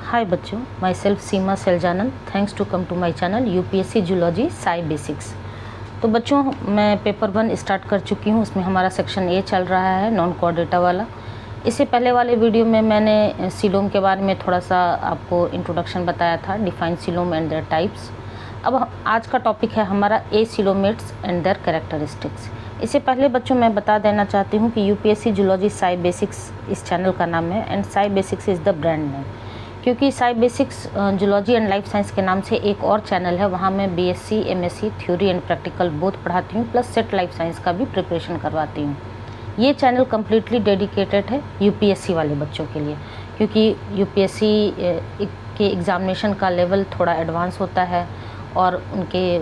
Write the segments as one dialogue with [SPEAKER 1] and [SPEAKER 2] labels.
[SPEAKER 1] हाय बच्चों, myself Seema सेलजानन। Thanks to come to my channel UPSC zoology Sai basics. तो बच्चों, मैं पेपर 1 स्टार्ट कर चुकी हूँ। उसमें हमारा सेक्शन ए चल रहा है, नॉन कोर डेटा वाला। इससे पहले वाले वीडियो में मैंने सीलोम के बारे में थोड़ा सा आपको इंट्रोडक्शन बताया था, define coelom and their types. अब आज का टॉपिक है हमारा acoelomates and their characteristics. इससे पहले बच्चों मैं बता देना चाहती हूँ कि यूपीएससी जूलॉजी साई बेसिक्स इस चैनल का नाम है and Sai basics is the brand name. क्योंकि Sai basics zoology and life science के नाम से एक और चैनल है, वहाँ मैं BSc MSc theory and practical both पढ़ाती हूँ, प्लस सेट लाइफ साइंस का भी प्रिपरेशन करवाती हूँ। ये चैनल कम्प्लीटली डेडिकेटेड है यूपीएससी वाले बच्चों के लिए, क्योंकि यूपीएससी के एग्ज़ामिनेशन का लेवल थोड़ा एडवांस होता है और उनके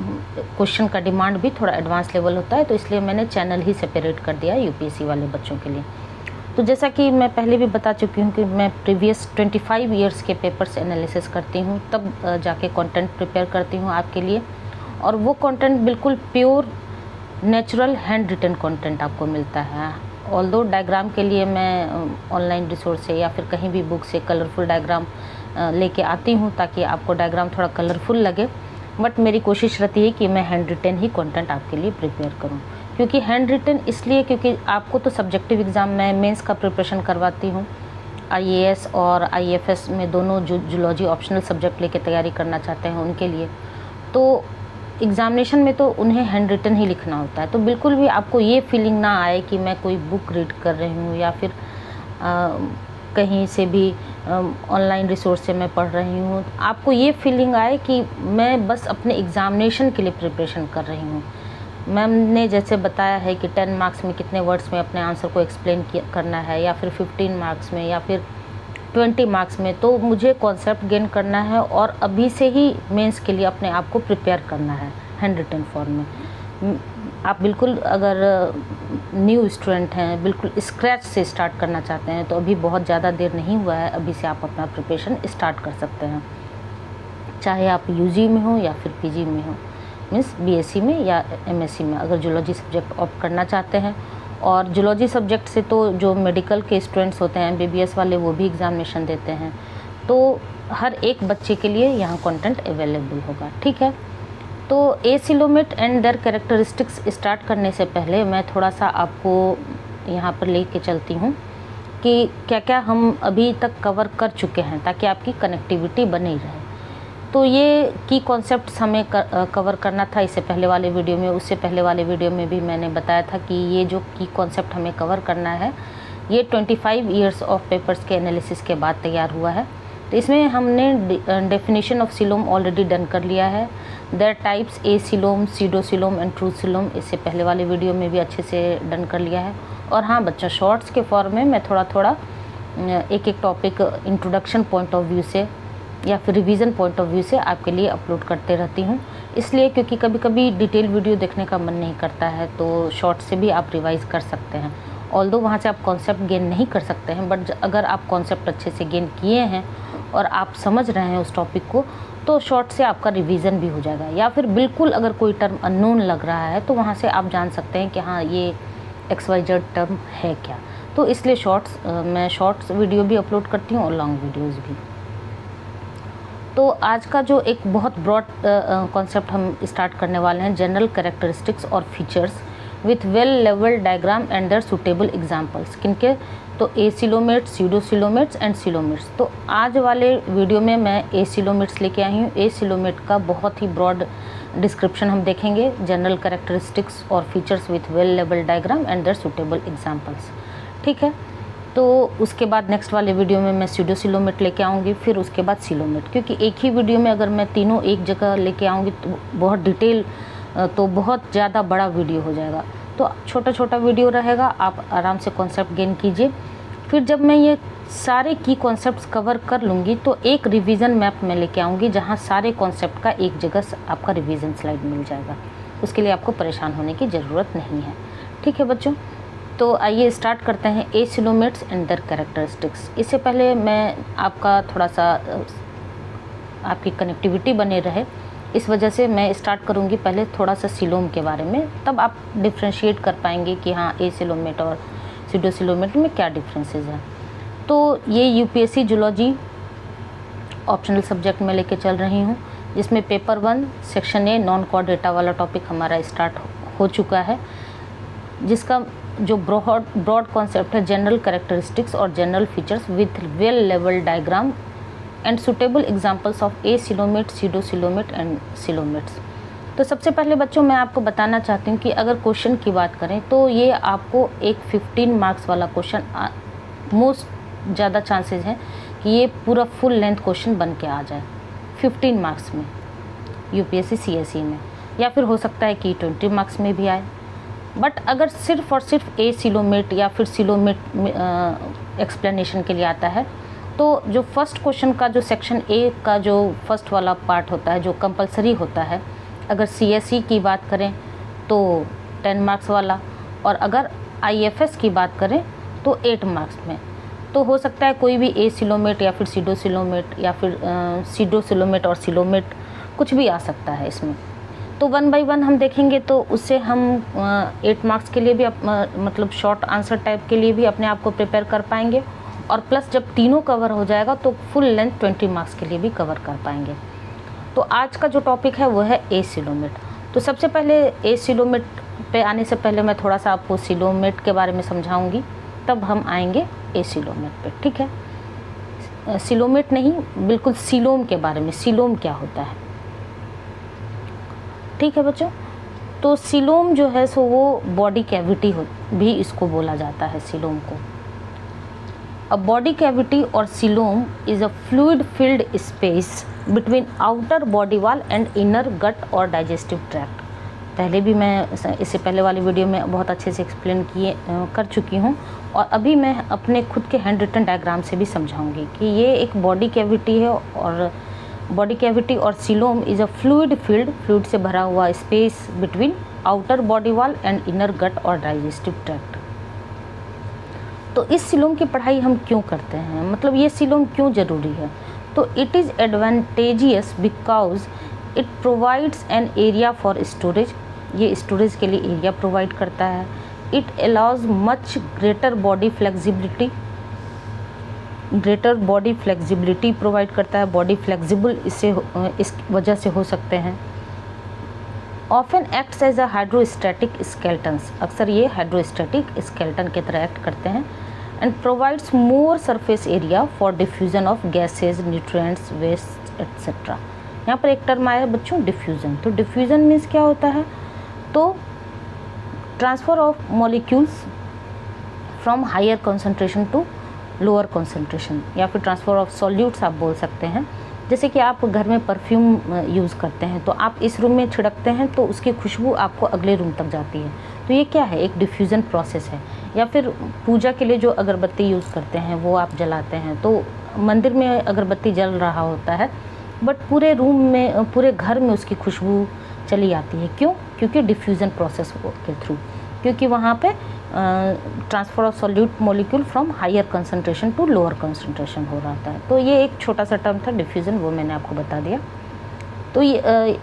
[SPEAKER 1] क्वेश्चन का डिमांड भी थोड़ा एडवांस लेवल होता है, तो इसलिए मैंने चैनल ही सेपरेट कर दिया है यूपीएससी वाले बच्चों के लिए। तो जैसा कि मैं पहले भी बता चुकी हूँ कि मैं प्रीवियस 25 इयर्स के पेपर्स एनालिसिस करती हूँ, तब जाके कंटेंट प्रिपेयर करती हूँ आपके लिए। और वो कंटेंट बिल्कुल pure natural hand written content आपको मिलता है। ऑल्दो डायग्राम के लिए मैं ऑनलाइन रिसोर्स से या फिर कहीं भी बुक से कलरफुल डायग्राम लेके आती हूँ, ताकि आपको डायग्राम थोड़ा कलरफुल लगे, बट मेरी कोशिश रहती है कि मैं हैंड रिटन ही कंटेंट आपके लिए प्रिपेयर करूँ। क्योंकि हैंड रिटन इसलिए क्योंकि आपको तो सब्जेक्टिव एग्ज़ाम में मेंस का प्रिपरेशन करवाती हूँ, आईएएस और आईएफएस में दोनों जो जूलॉजी ऑप्शनल सब्जेक्ट लेके तैयारी करना चाहते हैं उनके लिए, तो एग्ज़ामिनेशन में तो उन्हें हैंड रिटन ही लिखना होता है। तो बिल्कुल भी आपको ये फीलिंग ना आए कि मैं कोई बुक रीड कर रही हूँ या फिर कहीं से भी ऑनलाइन रिसोर्स से मैं पढ़ रही हूँ। आपको ये फीलिंग आए कि मैं बस अपने एग्ज़ामिनेशन के लिए प्रिपरेशन कर रही हूँ। मैम ने जैसे बताया है कि 10 मार्क्स में कितने वर्ड्स में अपने आंसर को एक्सप्लेन करना है, या फिर 15 मार्क्स में, या फिर 20 मार्क्स में, तो मुझे कॉन्सेप्ट गेन करना है और अभी से ही मेंस के लिए अपने आप को प्रिपेयर करना है हैंड रिटन फॉर्म में। आप बिल्कुल अगर न्यू स्टूडेंट हैं, बिल्कुल स्क्रैच से स्टार्ट करना चाहते हैं, तो अभी बहुत ज़्यादा देर नहीं हुआ है, अभी से आप अपना प्रिपरेशन स्टार्ट कर सकते हैं। चाहे आप यूजी में हो या फिर पीजी में हो, मीन्स बीएससी में या एमएससी में, अगर जूलॉजी सब्जेक्ट ऑप्ट करना चाहते हैं। और जूलॉजी सब्जेक्ट से तो जो मेडिकल के स्टूडेंट्स होते हैं, एमबीबीएस वाले, वो भी एग्ज़ामिनेशन देते हैं, तो हर एक बच्चे के लिए यहाँ कंटेंट अवेलेबल होगा। ठीक है, तो acoelomate and their characteristics start करने से पहले मैं थोड़ा सा आपको यहाँ पर लेके चलती हूँ कि क्या क्या हम अभी तक कवर कर चुके हैं, ताकि आपकी कनेक्टिविटी बनी रहे। तो ये की कॉन्सेप्ट्स हमें कवर करना था इससे पहले वाले वीडियो में। उससे पहले वाले वीडियो में भी मैंने बताया था कि ये जो की कॉन्सेप्ट हमें कवर करना है, ये 25 इयर्स ऑफ पेपर्स के एनालिसिस के बाद तैयार हुआ है। तो इसमें हमने definition of coelom already done कर लिया है। There types a coelom, pseudo coelom and truth coelom, इससे पहले वाले वीडियो में भी अच्छे से डन कर लिया है। और हाँ बच्चों, शॉर्ट्स के फॉर्म में मैं थोड़ा थोड़ा एक एक topic introduction point of view से या फिर रिवीजन पॉइंट ऑफ व्यू से आपके लिए अपलोड करते रहती हूँ। इसलिए क्योंकि कभी कभी डिटेल वीडियो देखने का मन नहीं करता है, तो शॉर्ट से भी आप रिवाइज़ कर सकते हैं। ऑल्दो वहाँ से आप कॉन्सेप्ट गेन नहीं कर सकते हैं, बट अगर आप कॉन्सेप्ट अच्छे से गेन किए हैं और आप समझ रहे हैं उस टॉपिक को, तो शॉर्ट से आपका रिवीजन भी हो जाएगा। या फिर बिल्कुल अगर कोई टर्म अननोन लग रहा है, तो वहाँ से आप जान सकते हैं कि हाँ ये XYZ टर्म है क्या। तो इसलिए मैं शॉर्ट्स वीडियो भी अपलोड करती हूँ और लॉन्ग वीडियोज़ भी। तो आज का जो एक बहुत ब्रॉड कॉन्सेप्ट हम स्टार्ट करने वाले हैं, जनरल कैरेक्टरिस्टिक्स और features with well labelled diagram and their suitable examples. किनके? तो acoelomates, pseudocoelomates and coelomates. तो आज वाले वीडियो में मैं ए सीलोमेट्स लेके आई हूँ। ए सीलोमेट का बहुत ही ब्रॉड डिस्क्रिप्शन हम देखेंगे, जनरल कैरेक्टरिस्टिक्स और features with well labelled diagram and their suitable examples. ठीक है, तो उसके बाद नेक्स्ट वाले वीडियो में मैं सीडो सीलोमेट लेके आऊँगी, फिर उसके बाद सीलोमेट। क्योंकि एक ही वीडियो में अगर मैं तीनों एक जगह लेके आऊँगी तो बहुत डिटेल, तो बहुत ज़्यादा बड़ा वीडियो हो जाएगा। तो छोटा छोटा वीडियो रहेगा, आप आराम से कॉन्सेप्ट गेन कीजिए। फिर जब मैं ये सारे की कॉन्सेप्ट्स कवर कर लूँगी, तो एक रिवीजन मैप में लेके आऊँगी, जहाँ सारे कॉन्सेप्ट का एक जगह आपका रिवीजन स्लाइड मिल जाएगा। उसके लिए आपको परेशान होने की ज़रूरत नहीं है। ठीक है बच्चों, तो आइए स्टार्ट करते हैं ए सीलोमेट्स एंड देयर कैरेक्टरिस्टिक्स। इससे पहले मैं आपका थोड़ा सा आपकी कनेक्टिविटी बने रहे, इस वजह से मैं स्टार्ट करूंगी पहले थोड़ा सा सीलोम के बारे में, तब आप डिफ्रेंशिएट कर पाएंगे कि हाँ ए सीलोमेट और सीडो सीलोमेट में क्या डिफरेंसेस हैं। तो ये यूपीएससी जूलॉजी ऑप्शनल सब्जेक्ट में लेके चल रही हूँ, जिसमें paper 1 section a non core data वाला टॉपिक हमारा स्टार्ट हो चुका है, जिसका जो ब्रॉड कॉन्सेप्ट है जनरल कैरेक्टरिस्टिक्स और general features with well level diagram and suitable examples of acoelomate, सीडोसिलोमेट and coelomates. तो सबसे पहले बच्चों मैं आपको बताना चाहती हूँ कि अगर क्वेश्चन की बात करें तो ये आपको एक 15 मार्क्स वाला क्वेश्चन मोस्ट ज़्यादा चांसेस हैं कि ये पूरा फुल लेंथ क्वेश्चन बन के आ जाए 15 मार्क्स में यूपीएससी सीएसई में, या फिर हो सकता है कि 20 मार्क्स में भी आए। बट अगर सिर्फ और सिर्फ एसिलोमेट या फिर सिलोमेट एक्सप्लेनेशन के लिए आता है तो जो फर्स्ट क्वेश्चन का जो सेक्शन ए का जो फर्स्ट वाला पार्ट होता है जो कंपलसरी होता है, अगर सीएसई की बात करें तो 10 मार्क्स वाला, और अगर आईएफएस की बात करें तो 8 मार्क्स में, तो हो सकता है कोई भी एसिलोमेट या फिर सीडोसिलोमेट या फिर सीडोसिलोमेट और सिलोमेट कुछ भी आ सकता है इसमें। तो 1 बाय 1 हम देखेंगे तो उससे हम 8 मार्क्स के लिए भी मतलब शॉर्ट आंसर टाइप के लिए भी अपने आप को प्रिपेयर कर पाएंगे, और प्लस जब तीनों कवर हो जाएगा तो फुल लेंथ 20 मार्क्स के लिए भी कवर कर पाएंगे। तो आज का जो टॉपिक है वो है एसिलोमेट। तो सबसे पहले एसिलोमेट पे आने से पहले मैं थोड़ा सा आपको सिलोमेट के बारे में समझाऊंगी, तब हम आएंगे एसिलोमेट पे, ठीक है। सिलोमेट नहीं, बिल्कुल सिलोम के बारे में, सिलोम क्या होता है, ठीक है बच्चों। तो सिलोम जो है सो वो बॉडी कैविटी भी इसको बोला जाता है, सिलोम को। A body cavity or coelom is a fluid filled space between outer body wall and inner gut or digestive tract। पहले भी मैं इससे पहले वाली वीडियो में बहुत अच्छे से एक्सप्लेन कर चुकी हूँ, और अभी मैं अपने खुद के हैंड रिटन डायग्राम से भी समझाऊंगी कि ये एक बॉडी कैविटी है, और बॉडी कैविटी और coelom is a fluid filled, fluid से भरा हुआ space between outer body wall and inner gut और डाइजेस्टिव ट्रैक्ट। तो इस सीलोम की पढ़ाई हम क्यों करते हैं, मतलब ये सीलोम क्यों ज़रूरी है? तो it is advantageous because it provides an area for storage, ये स्टोरेज के लिए एरिया प्रोवाइड करता है। It allows much greater body flexibility, greater body flexibility provide करता है, बॉडी फ्लेक्सिबल इस वजह से हो सकते हैं। Often acts as a hydrostatic skeletons, अक्सर ये हाइड्रोस्टैटिक स्केलेटन की तरह एक्ट करते हैं। And provides more surface area for diffusion of gases, nutrients, waste etcetera. यहाँ पर एक टर्म आया है बच्चों, डिफ्यूजन। तो डिफ्यूजन मीन्स क्या होता है? तो transfer of molecules from higher concentration to lower concentration, या फिर ट्रांसफ़र ऑफ सॉल्यूट्स आप बोल सकते हैं। जैसे कि आप घर में परफ्यूम यूज़ करते हैं, तो आप इस रूम में छिड़कते हैं तो उसकी खुशबू आपको अगले रूम तक जाती है, तो ये क्या है? एक डिफ्यूज़न प्रोसेस है। या फिर पूजा के लिए जो अगरबत्ती यूज़ करते हैं वो आप जलाते हैं, तो मंदिर में अगरबत्ती जल रहा होता है बट पूरे रूम में, पूरे घर में उसकी खुशबू चली आती है। क्यों? क्योंकि डिफ्यूज़न प्रोसेस के थ्रू, क्योंकि वहाँ पे transfer of solute molecule from higher concentration to lower concentration हो रहा था। तो ये एक छोटा सा टर्म था डिफ्यूज़न, वो मैंने आपको बता दिया। तो ये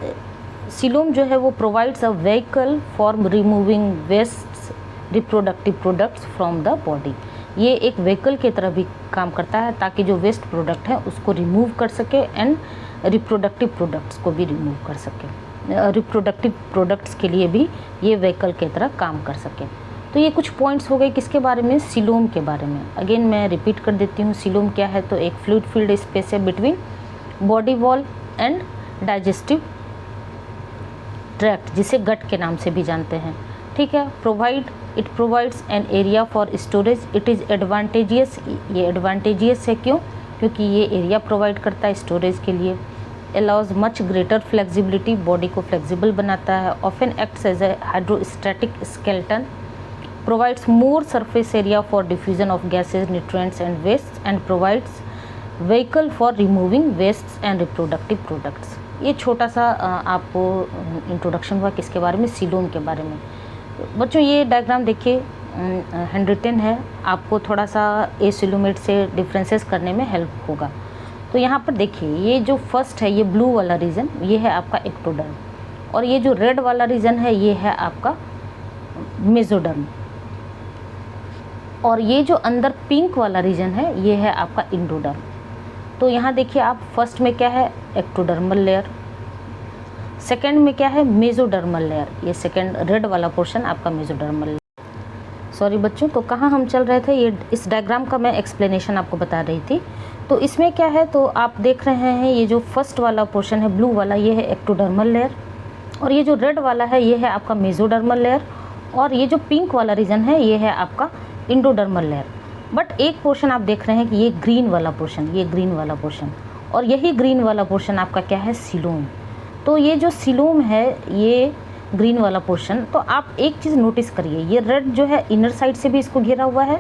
[SPEAKER 1] सीलोम जो है वो provides a vehicle for removing waste reproductive products from the body. ये एक व्हीकल की तरह भी काम करता है ताकि जो वेस्ट प्रोडक्ट है उसको रिमूव कर सके एंड रिप्रोडक्टिव प्रोडक्ट्स को भी रिमूव कर सके, रिप्रोडक्टिव प्रोडक्ट्स के लिए भी ये व्हीकल की तरह काम कर सके। तो ये कुछ पॉइंट्स हो गए किसके बारे में? सीलोम के बारे में। अगेन मैं रिपीट कर देती हूँ, सीलोम क्या है? तो एक फ्लूइड फील्ड स्पेस है between body wall and digestive tract, जिसे गट के नाम से भी जानते हैं, ठीक है। It provides an area for storage. It is advantageous, ये एडवांटेजियस है क्यों? क्योंकि ये एरिया प्रोवाइड करता है स्टोरेज के लिए। Allows much greater flexibility, body को फ्लेक्सिबल बनाता है। Often acts as a hydrostatic skeleton, provides more surface area for diffusion of gases, nutrients and wastes, and provides vehicle for removing wastes and reproductive products। ये छोटा सा आपको introduction हुआ किसके बारे में? सीलोम के बारे में। बच्चों ये डायग्राम देखिए, हैंड रिटन है, आपको थोड़ा सा एसिलोमेट से डिफरेंसेस करने में हेल्प होगा। तो यहाँ पर देखिए, ये जो फर्स्ट है, ये ब्लू वाला रीजन, ये है आपका एक्टोडर्म, और ये जो रेड वाला रीजन है ये है आपका मेसोडर्म, और ये जो अंदर पिंक वाला रीजन है ये है आपका इंडोडर्म। तो यहाँ देखिए आप, फर्स्ट में क्या है, एक्टोडर्मल लेयर, सेकेंड में क्या है, मेसोडर्मल लेयर। ये सेकेंड रेड वाला पोर्शन आपका मेसोडर्मल लेयर। सॉरी बच्चों, तो कहाँ हम चल रहे थे, ये इस डायग्राम का मैं एक्सप्लेनेशन आपको बता रही थी। तो इसमें क्या है, तो आप देख रहे हैं ये जो फर्स्ट वाला पोर्शन है ब्लू वाला, ये है एक्टोडर्मल लेयर, और ये जो रेड वाला है ये है आपका मेसोडर्मल लेयर, और ये जो पिंक वाला रीजन है ये है आपका इंडोडर्मल लेयर। बट एक पोर्शन आप देख रहे हैं कि ये ग्रीन वाला पोर्शन, ये ग्रीन वाला पोर्शन, और यही ग्रीन वाला पोर्शन आपका क्या है, सीलोम। तो ये जो सीलोम है, ये ग्रीन वाला पोर्शन, तो आप एक चीज़ नोटिस करिए, ये रेड जो है इनर साइड से भी इसको घेरा हुआ है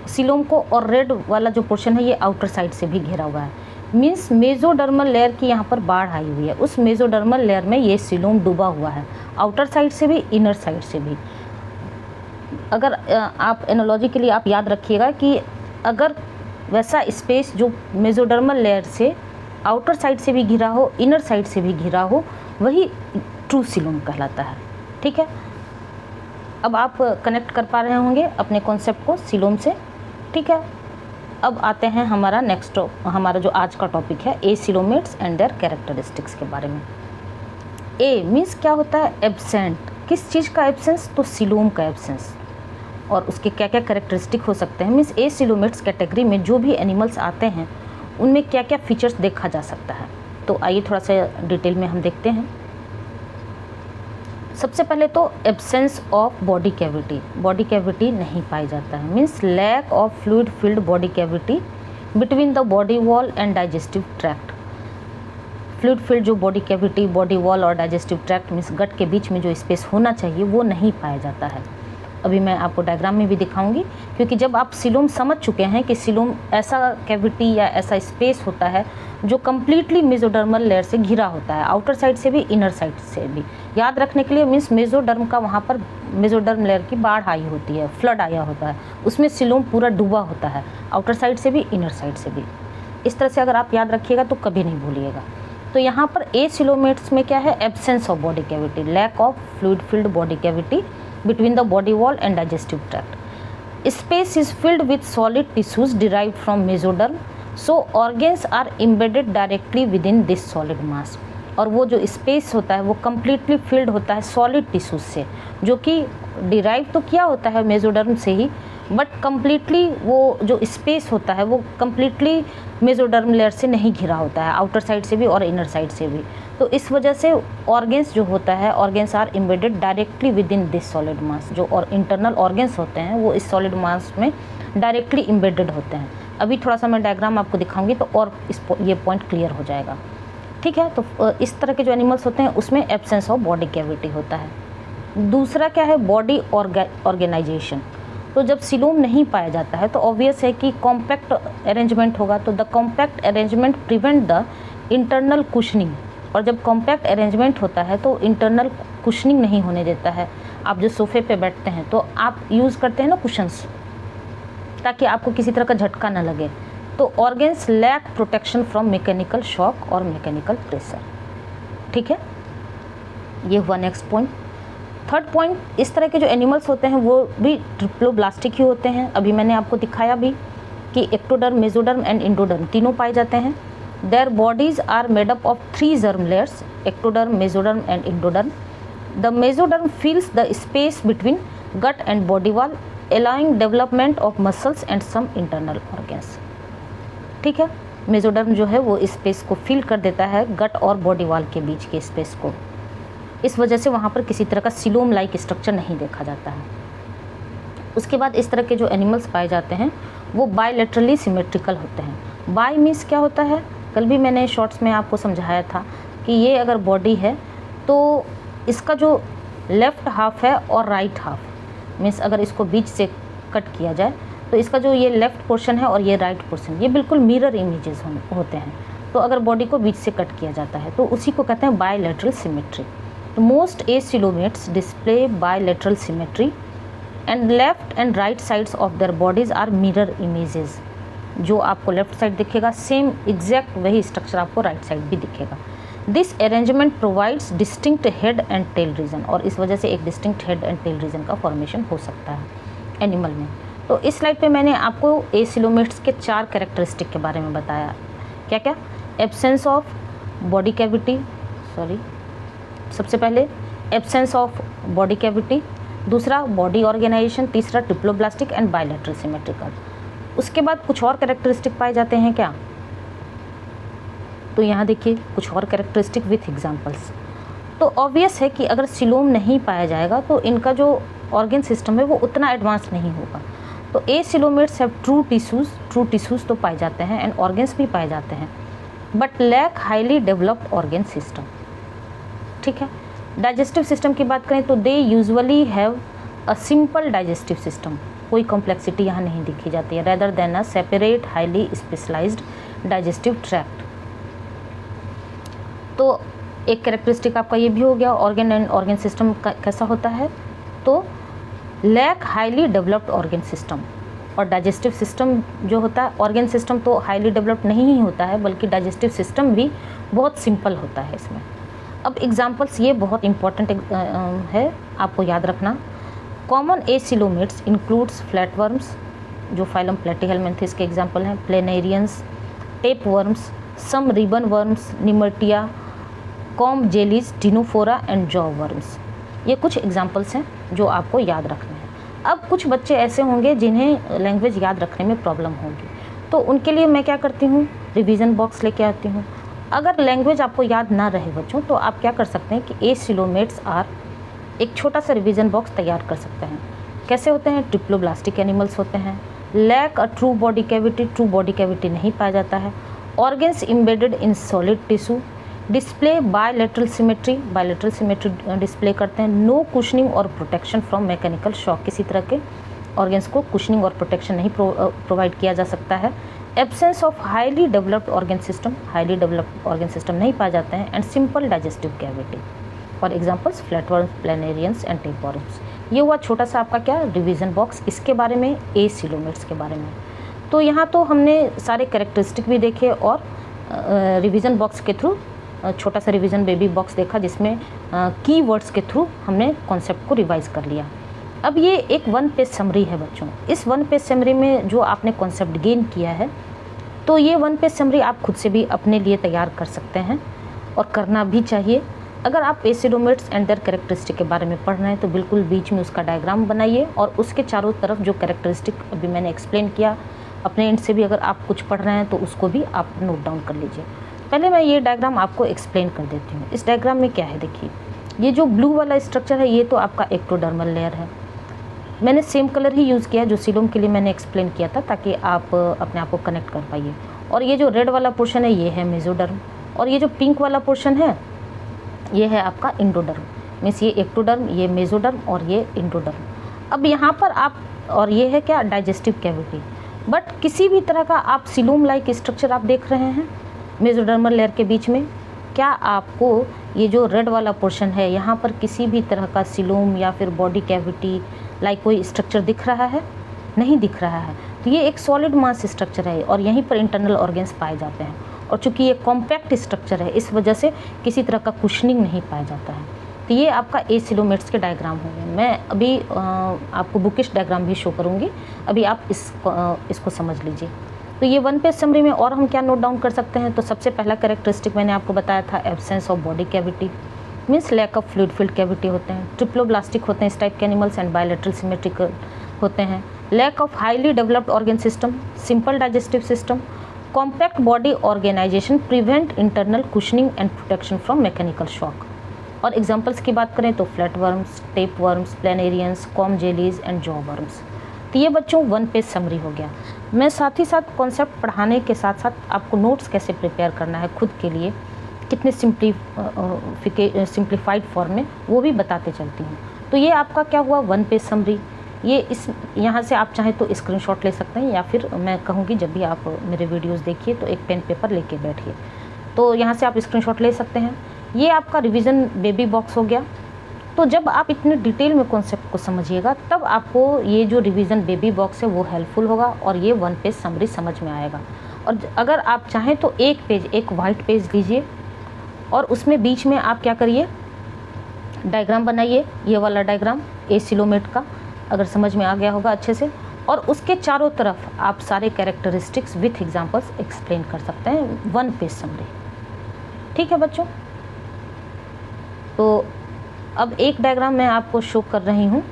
[SPEAKER 1] सीलोम को, और रेड वाला जो पोर्शन है ये आउटर साइड से भी घेरा हुआ है। मींस मेसोडर्मल लेयर की यहाँ पर बाढ़ आई हुई है, उस मेसोडर्मल लेयर में ये सीलोम डूबा हुआ है, आउटर साइड से भी इनर साइड से भी। अगर आप एनालॉजी के लिए आप याद रखिएगा कि अगर वैसा स्पेस जो मेसोडर्मल लेयर से आउटर साइड से भी घिरा हो, इनर साइड से भी घिरा हो, वही ट्रू सीलोम कहलाता है। ठीक है, अब आप कनेक्ट कर पा रहे होंगे अपने कॉन्सेप्ट को सीलोम से। ठीक है, अब आते हैं हमारा नेक्स्ट, हमारा जो आज का टॉपिक है, एसीलोमेट्स एंड देयर कैरेक्टरिस्टिक्स के बारे में। ए मीन्स क्या होता है, एब्सेंट। किस चीज़ का एब्सेंस, तो सीलोम का एब्सेंस, और उसके क्या क्या कैरेक्टरिस्टिक हो सकते हैं। मीन्स एसीलोमेट्स कैटेगरी में जो भी एनिमल्स आते हैं उनमें क्या क्या फीचर्स देखा जा सकता है। तो आइए थोड़ा सा डिटेल में हम देखते हैं। सबसे पहले तो absence of body cavity, body cavity नहीं पाई जाता है। Means lack of fluid filled body cavity between the body wall and digestive tract. Fluid filled जो बॉडी कैविटी, बॉडी वॉल और डाइजेस्टिव ट्रैक्ट मीन्स गट के बीच में जो स्पेस होना चाहिए वो नहीं पाया जाता है। अभी मैं आपको डायग्राम में भी दिखाऊंगी, क्योंकि जब आप सीलोम समझ चुके हैं कि सीलोम ऐसा कैविटी या ऐसा स्पेस होता है जो कम्प्लीटली मेसोडर्मल लेयर से घिरा होता है, आउटर साइड से भी इनर साइड से भी। याद रखने के लिए, मीन्स मेसोडर्म का वहाँ पर मेसोडर्म लेयर की बाढ़ आई होती है, फ्लड आया होता है, उसमें सीलोम पूरा डूबा होता है, आउटर साइड से भी इनर साइड से भी। इस तरह से अगर आप याद रखिएगा तो कभी नहीं भूलिएगा। तो यहाँ पर एसीलोमेट्स में क्या है, absence of body cavity, lack of fluid filled body cavity between the body wall and digestive tract. Space is filled with solid tissues derived from mesoderm, so organs are embedded directly within this solid mass. और वो जो space होता है वो completely field होता है solid tissues से, जो कि डिराइव तो किया होता है मेसोडर्म से ही, बट कम्प्लीटली वो जो स्पेस होता है वो कम्प्लीटली मेसोडर्म लेयर से नहीं घिरा होता है, आउटर साइड से भी और इनर साइड से भी। तो इस वजह से ऑर्गेन्स जो होता है, organs are embedded directly within this solid mass. जो और इंटरनल ऑर्गेन्स होते हैं वो इस सॉलिड मास में डायरेक्टली इम्बेडेड होते हैं। अभी थोड़ा सा मैं डायग्राम आपको दिखाऊंगी तो और ये पॉइंट क्लियर हो जाएगा। ठीक है, तो इस तरह के जो एनिमल्स होते हैं उसमें एब्सेंस ऑफ बॉडी कैविटी होता है। दूसरा क्या है, बॉडी ऑर्गेनाइजेशन। तो जब सीलोम नहीं पाया जाता है तो ऑब्वियस है कि कॉम्पैक्ट अरेंजमेंट होगा, तो the compact arrangement prevent the internal cushioning. और जब कॉम्पैक्ट अरेंजमेंट होता है तो इंटरनल कुशनिंग नहीं होने देता है। आप जो सोफे पे बैठते हैं तो आप यूज़ करते हैं ना कुशन्स, ताकि आपको किसी तरह का झटका ना लगे। तो organs lack protection from mechanical shock और मैकेनिकल प्रेशर। ठीक है, ये हुआ नेक्स्ट पॉइंट। थर्ड पॉइंट, इस तरह के जो एनिमल्स होते हैं वो भी ट्रिप्लोब्लास्टिक ही होते हैं। अभी मैंने आपको दिखाया भी कि एक्टोडर्म, मेसोडर्म एंड इंडोडर्म तीनों पाए जाते हैं। Their bodies are made up of 3 germ layers, ectoderm, mesoderm and endoderm. The mesoderm fills the space between gut and body wall, allowing development of muscles and some internal organs. ठीक है, mesoderm जो है वो space को fill कर देता है गट और बॉडी वॉल के बीच के स्पेस को। इस वजह से वहाँ पर किसी तरह का सीलोम लाइक स्ट्रक्चर नहीं देखा जाता है। उसके बाद इस तरह के जो एनिमल्स पाए जाते हैं वो बायलैटरली सिमेट्रिकल होते हैं। बाय मीन्स क्या होता है, कल भी मैंने शॉर्ट्स में आपको समझाया था कि ये अगर बॉडी है तो इसका जो लेफ़्ट हाफ है और राइट हाफ, मीन्स अगर इसको बीच से कट किया जाए तो इसका जो ये लेफ़्ट पोर्शन है और ये राइट पोर्शन, ये बिल्कुल मिरर इमेजेस होते हैं। तो अगर बॉडी को बीच से कट किया जाता है तो उसी को कहते हैं बायलैटरल सिमेट्री। तो most acoelomates display bilateral symmetry and left and right sides of their bodies are mirror images. जो आपको लेफ्ट साइड दिखेगा सेम एग्जैक्ट वही स्ट्रक्चर आपको राइट साइड भी दिखेगा। This arrangement provides distinct head and tail region, और इस वजह से एक distinct head and tail region का फॉर्मेशन हो सकता है एनिमल में। तो इस स्लाइड पे मैंने आपको एसीलोमेट्स के 4 कैरेक्टरिस्टिक के बारे में बताया क्या क्या? एब्सेंस ऑफ बॉडी कैविटी, सबसे पहले एब्सेंस ऑफ बॉडी कैविटी, दूसरा बॉडी ऑर्गेनाइजेशन, तीसरा ट्रिप्लोब्लास्टिक एंड बायलैटरल सिमेट्रिकल। उसके बाद कुछ और कैरेक्टरिस्टिक पाए जाते हैं क्या? तो यहाँ देखिए कुछ और कैरेक्टरिस्टिक विथ एग्जांपल्स। तो ऑब्वियस है कि अगर सिलोम नहीं पाया जाएगा तो इनका जो ऑर्गन सिस्टम है वो उतना एडवांस नहीं होगा। तो एसिलोमेट्स हैव ट्रू टिश्यूज़ तो पाए जाते हैं एंड ऑर्गन्स भी पाए जाते हैं, but lack highly developed organ system. ठीक है, डाइजेस्टिव सिस्टम की बात करें तो they usually have a simple digestive system, कोई कॉम्प्लेक्सिटी यहाँ नहीं दिखी जाती है, rather than a separate highly specialised digestive tract. तो एक कैरेक्टरिस्टिक आपका ये भी हो गया। ऑर्गन एंड ऑर्गन सिस्टम कैसा होता है? तो lack highly developed organ system. और डाइजेस्टिव सिस्टम जो होता है, ऑर्गन सिस्टम तो हाईली डेवलप्ड नहीं ही होता है बल्कि डाइजेस्टिव सिस्टम भी बहुत सिंपल होता है इसमें। अब एग्जांपल्स ये बहुत इंपॉर्टेंट है, आपको याद रखना। कॉमन एसिलोमेट्स इंक्लूड्स फ्लैटवर्म्स, जो फाइलम प्लेटीहेलमिन्थेस के एग्जाम्पल हैं, planarians, tapeworms, some ribbon worms, Nemertea, comb jellies, Ctenophora and jaw worms. ये कुछ एग्जाम्पल्स हैं जो आपको याद रखने हैं। अब कुछ बच्चे ऐसे होंगे जिन्हें लैंग्वेज याद रखने में प्रॉब्लम होगी, तो उनके लिए मैं क्या करती हूँ, रिवीजन बॉक्स लेके आती हूँ। अगर लैंग्वेज आपको याद ना रहे बच्चों, तो आप क्या कर सकते हैं कि एसिलोमेट्स आर, एक छोटा सा रिवीजन बॉक्स तैयार कर सकते हैं। कैसे होते हैं? ट्रिप्लोब्लास्टिक एनिमल्स होते हैं, lack a true body cavity नहीं पाया जाता है, organs embedded in solid tissue, display bilateral symmetry display करते हैं, नो कुशनिंग और प्रोटेक्शन फ्रॉम मैकेनिकल शॉक, किसी तरह के ऑर्गन्स को कुशनिंग और प्रोटेक्शन नहीं प्रोवाइड किया जा सकता है, absence of highly developed organ system नहीं पाए जाते हैं, एंड सिंपल डाइजेस्टिव कैविटी। और एग्जांपल्स फ्लैटवर्म्स, प्लेनेरियंस एंड टेपवर्म्स। ये हुआ छोटा सा आपका क्या रिवीजन बॉक्स इसके बारे में, एसिलोमेट्स के बारे में। तो यहाँ तो हमने सारे कैरेक्टरिस्टिक भी देखे और रिवीजन बॉक्स के थ्रू छोटा सा रिवीजन बेबी बॉक्स देखा, जिसमें की वर्ड्स के थ्रू हमने कॉन्सेप्ट को रिवाइज कर लिया। अब ये एक 1 पेज समरी है बच्चों। इस 1 पेज समरी में जो आपने कॉन्सेप्ट गेन किया है, तो ये 1 पेज समरी आप खुद से भी अपने लिए तैयार कर सकते हैं और करना भी चाहिए। अगर आप एसिलोमेट्स एंड देयर कैरेक्टरिस्टिक के बारे में पढ़ रहे हैं तो बिल्कुल बीच में उसका डायग्राम बनाइए और उसके चारों तरफ जो कैरेक्टरिस्टिक अभी मैंने एक्सप्लेन किया, अपने एंड से भी अगर आप कुछ पढ़ रहे हैं तो उसको भी आप नोट डाउन कर लीजिए। पहले मैं ये डायग्राम आपको एक्सप्लेन कर देती हूँ। इस डायग्राम में क्या है देखिए, ये जो ब्लू वाला स्ट्रक्चर है ये तो आपका एक्टोडर्मल लेयर है। मैंने सेम कलर ही यूज़ किया जो सिलोम के लिए मैंने एक्सप्लेन किया था, ताकि आप अपने आप को कनेक्ट कर पाइए। और ये जो रेड वाला पोर्शन है ये है मेसोडर्म, और ये जो पिंक वाला पोर्शन है ये है आपका इंडोडर्म। मीन्स ये एक्टोडर्म, ये मेसोडर्म और ये इंडोडर्म। अब यहाँ पर आप, और ये है क्या, डाइजेस्टिव कैविटी। बट किसी भी तरह का आप सिलोम लाइक स्ट्रक्चर आप देख रहे हैं मेसोडर्मल लेयर के बीच में, क्या आपको ये जो रेड वाला पोर्शन है यहाँ पर किसी भी तरह का सिलोम या फिर बॉडी कैविटी लाइक कोई स्ट्रक्चर दिख रहा है? नहीं दिख रहा है। तो ये एक सॉलिड मास स्ट्रक्चर है और यहीं पर इंटरनल ऑर्गन्स पाए जाते हैं। और चूंकि ये कॉम्पैक्ट स्ट्रक्चर है इस वजह से किसी तरह का कुशनिंग नहीं पाया जाता है। तो ये आपका एसिलोमेट्स के डायग्राम होंगे। मैं अभी आपको बुकिश डायग्राम भी शो करूँगी, अभी आप इसको समझ लीजिए। तो ये 1 पेज समरी में और हम क्या नोट डाउन कर सकते हैं? तो सबसे पहला कैरेक्टरिस्टिक मैंने आपको बताया था, absence of body cavity, means lack of fluid filled cavity होते हैं। ट्रिप्लोब्लास्टिक होते हैं इस टाइप के एनिमल्स एंड बायलैटरल सिमेट्रिकल होते हैं। Lack of highly developed organ system, simple digestive system, compact body organisation, prevent internal cushioning and protection from mechanical shock. और examples की बात करें तो flatworms, tapeworms, planarians, comb jellies and jaw worms. तो ये बच्चों 1 page summary हो गया। मैं साथ ही साथ कॉन्सेप्ट पढ़ाने के साथ साथ आपको नोट्स कैसे प्रिपेयर करना है खुद के लिए, कितने सिंप्लीफाइड फॉर्म में, वो भी बताते चलती हूँ। तो ये आपका क्या हुआ 1 पेज समरी। ये इस यहाँ से आप चाहें तो स्क्रीनशॉट ले सकते हैं, या फिर मैं कहूँगी जब भी आप मेरे वीडियोस देखिए तो एक पेन पेपर लेके बैठिए, तो यहाँ से आप स्क्रीनशॉट ले सकते हैं। ये आपका रिवीजन बेबी बॉक्स हो गया। तो जब आप इतने डिटेल में कॉन्सेप्ट को समझिएगा तब आपको ये जो रिवीजन बेबी बॉक्स है वो हेल्पफुल होगा और ये 1 पेज समरी समझ में आएगा। और अगर आप चाहें तो एक वाइट पेज लीजिए और उसमें बीच में आप क्या करिए, डायग्राम बनाइए, ये वाला डायग्राम एसिलोमेट का, अगर समझ में आ गया होगा अच्छे से, और उसके चारों तरफ आप सारे कैरेक्टरिस्टिक्स विथ एग्जांपल्स एक्सप्लेन कर सकते हैं, 1 पेज समरी। ठीक है बच्चों, तो अब एक डायग्राम मैं आपको शो कर रही हूँ,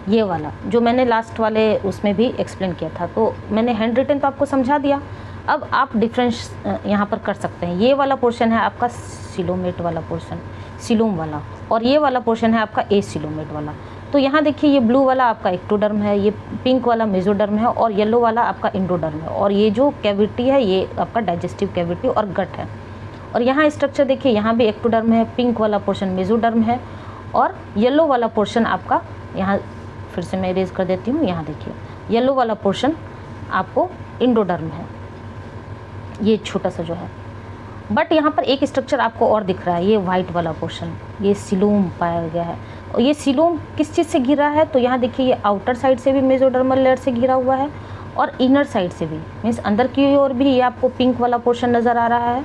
[SPEAKER 1] ये वाला जो मैंने लास्ट वाले उसमें भी एक्सप्लेन किया था। तो मैंने हैंड रिटन तो आपको समझा दिया, अब आप डिफरेंस यहाँ पर कर सकते हैं। ये वाला पोर्शन है आपका सिलोमेट वाला पोर्शन, सिलोम वाला, और ये वाला पोर्शन है आपका एसिलोमेट वाला। तो यहाँ देखिए, ये ब्लू वाला आपका एक्टोडर्म है, ये पिंक वाला मेसोडर्म है, और येलो वाला आपका इंडोडर्म है, और ये जो कैविटी है ये आपका डाइजेस्टिव कैविटी और गट है। और यहाँ स्ट्रक्चर देखिए, यहाँ भी एक्टोडर्म है, पिंक वाला पोर्शन मेसोडर्म है, और येलो वाला पोर्शन आपका, यहाँ फिर से मैं इरेज कर देती हूँ, यहाँ देखिए येलो वाला पोर्शन आपको इंडोडर्म है, ये छोटा सा जो है। बट यहाँ पर एक स्ट्रक्चर आपको और दिख रहा है, ये वाइट वाला पोर्शन, ये सिलोम पाया गया है। और ये सिलोम किस चीज़ से घिरा है, तो यहाँ देखिए ये आउटर साइड से भी मेसोडर्मल लेयर से घिरा हुआ है, और इनर साइड से भी, मीन्स अंदर की ओर भी ये आपको पिंक वाला पोर्शन नज़र आ रहा है,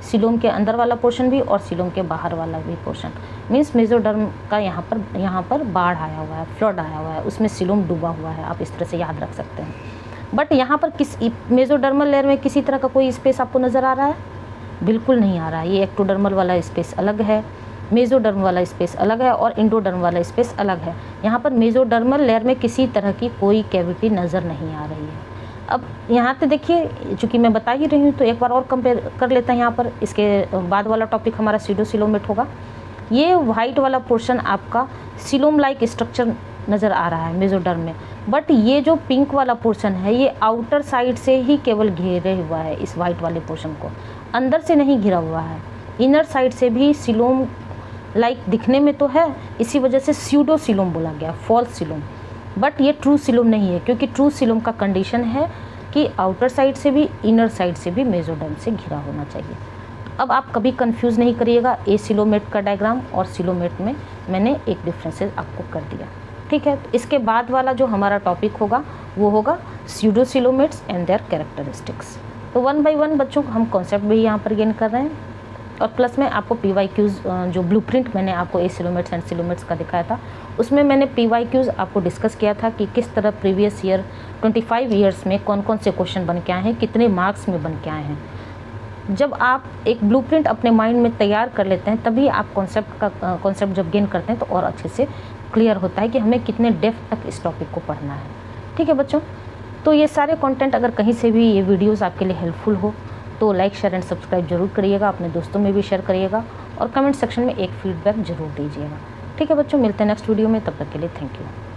[SPEAKER 1] सिलोम के अंदर वाला पोर्शन भी और सिलोम के बाहर वाला भी पोर्शन। मीन्स मेसोडर्म का यहाँ पर बाढ़ आया हुआ है, फ्लड आया हुआ है, उसमें सिलोम डूबा हुआ है, आप इस तरह से याद रख सकते हैं। बट यहाँ पर किस मेसोडर्मल लेयर में किसी तरह का कोई स्पेस आपको नज़र आ रहा है? बिल्कुल नहीं आ रहा है। ये एक्टोडर्मल वाला स्पेस अलग है, मेसोडर्म वाला स्पेस अलग है, और इंडोडर्म वाला स्पेस अलग है। यहाँ पर मेसोडर्मल लेयर में किसी तरह की कोई कैविटी नज़र नहीं आ रही है। अब यहाँ पे देखिए, चूँकि मैं बता ही रही हूँ तो एक बार और कंपेयर कर लेते हैं यहाँ पर। इसके बाद वाला टॉपिक हमारा सीडोसिलोमेट होगा। ये वाइट वाला पोर्शन आपका सिलोम लाइक स्ट्रक्चर नज़र आ रहा है मेसोडर्म में, बट ये जो पिंक वाला पोर्शन है ये आउटर साइड से ही केवल घेरे हुआ है, इस वाइट वाले पोर्शन को अंदर से नहीं घिरा हुआ है। इनर साइड से भी सिलोम लाइक दिखने में तो है, इसी वजह से स्यूडो सिलोम बोला गया, फॉल्स सिलोम। बट ये ट्रू सिलोम नहीं है, क्योंकि ट्रू सिलोम का कंडीशन है कि आउटर साइड से भी इनर साइड से भी मेसोडर्म से घिरा होना चाहिए। अब आप कभी कंफ्यूज नहीं करिएगा, एसिलोमेट का डायग्राम और सिलोमेट में मैंने एक डिफरेंसेस आपको कर दिया। ठीक है, तो इसके बाद वाला जो हमारा टॉपिक होगा वो होगा स्यूडोसिलोमेट्स एंड देयर कैरेक्टरिस्टिक्स। तो 1 बाय 1 बच्चों हम कॉन्सेप्ट भी यहाँ पर गेन कर रहे हैं, और प्लस में आपको PYQs जो ब्लूप्रिंट मैंने आपको एसिलोमेट्स एंड सिलोमेट्स का दिखाया था, उसमें मैंने PYQs आपको डिस्कस किया था कि किस तरह प्रीवियस ईयर 25 ईयर्स में कौन कौन से क्वेश्चन बन के आए हैं, कितने मार्क्स में बन के आए हैं। जब आप एक ब्लूप्रिंट अपने माइंड में तैयार कर लेते हैं, तभी आप कॉन्सेप्ट जब गेन करते हैं तो और अच्छे से क्लियर होता है कि हमें कितने डेप्थ तक इस टॉपिक को पढ़ना है। ठीक है बच्चों, तो ये सारे कंटेंट अगर कहीं से भी ये वीडियोस आपके लिए हेल्पफुल हो तो लाइक शेयर एंड सब्सक्राइब जरूर करिएगा, अपने दोस्तों में भी शेयर करिएगा, और कमेंट सेक्शन में एक फीडबैक जरूर दीजिएगा। ठीक है बच्चों, मिलते हैं नेक्स्ट वीडियो में, तब तक के लिए थैंक यू।